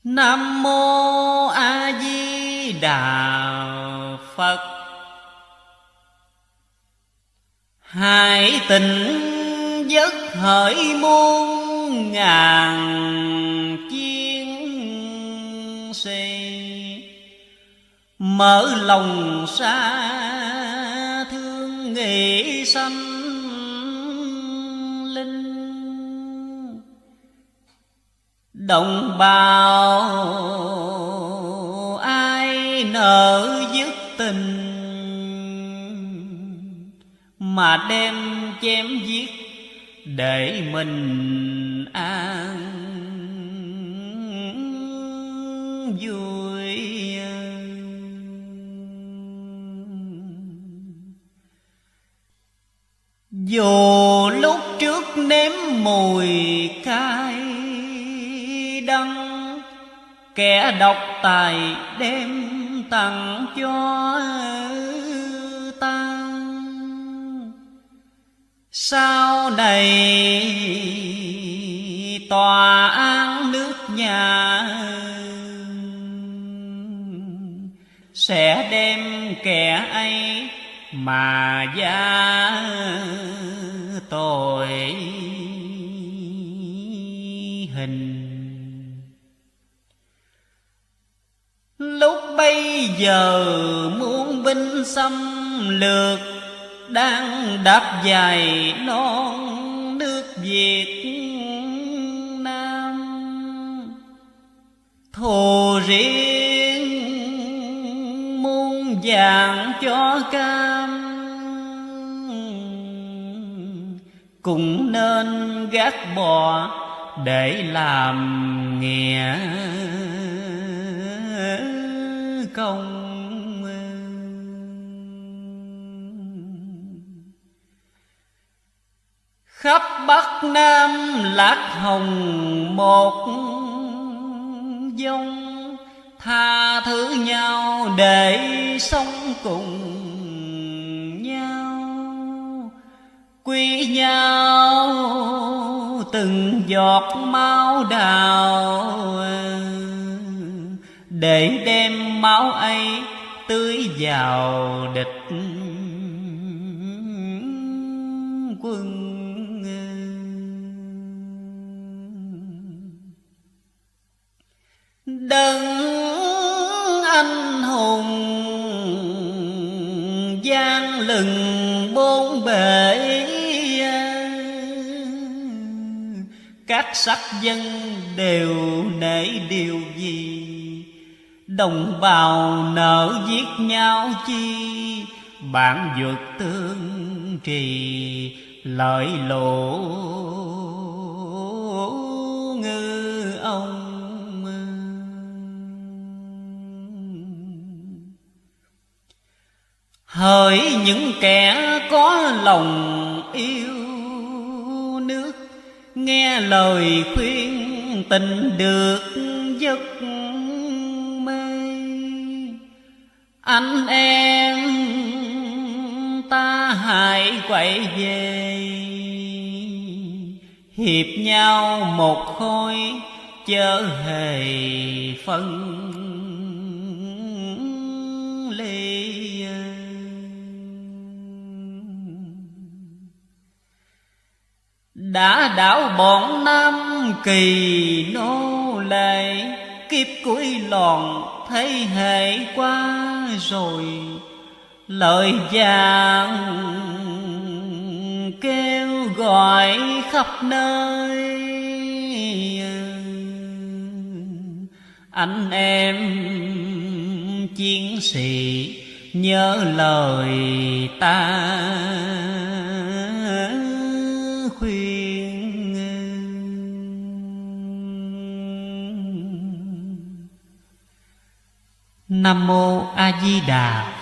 Nam mô A Di Đà Phật. Hải tỉnh giấc hỡi muôn ngàn chiến sĩ, mở lòng xa thương nghĩ sanh linh. Đồng bào ai nỡ dứt tình, mà đem chém giết để mình an vui. Dù lúc trước nếm mùi cay đắng, kẻ độc tài đem tặng cho ta. Sau này tòa án nước nhà sẽ đem kẻ ấy mà giá tội hình. Lúc bấy giờ muôn binh xâm lược, đang đạp dài non nước Việt Nam. Thù riêng muôn vàng cho cam, cũng nên gác bỏ để làm nghĩa công. Khắp Bắc Nam lạc hồng một dòng, tha thứ nhau để sống cùng nhau. Quý nhau từng giọt máu đào, để đem máu ấy tưới vào địch quân. Đấng anh hùng gian lừng bốn bể, các sắc dân đều nể điều gì. Đồng bào nỡ giết nhau chi, bản vượt tương trì lợi lộ ngư ông. Hỡi những kẻ có lòng yêu nước, nghe lời khuyên tình được giấc mê. Anh em ta hãy quay về, hiệp nhau một khối chớ hề phân ly. Đã đảo bọn Nam Kỳ nô lệ, kiếp cuối lòn thế hệ qua rồi. Lời vàng kêu gọi khắp nơi, anh em chiến sĩ nhớ lời ta khuyên. Nam mô A Di Đà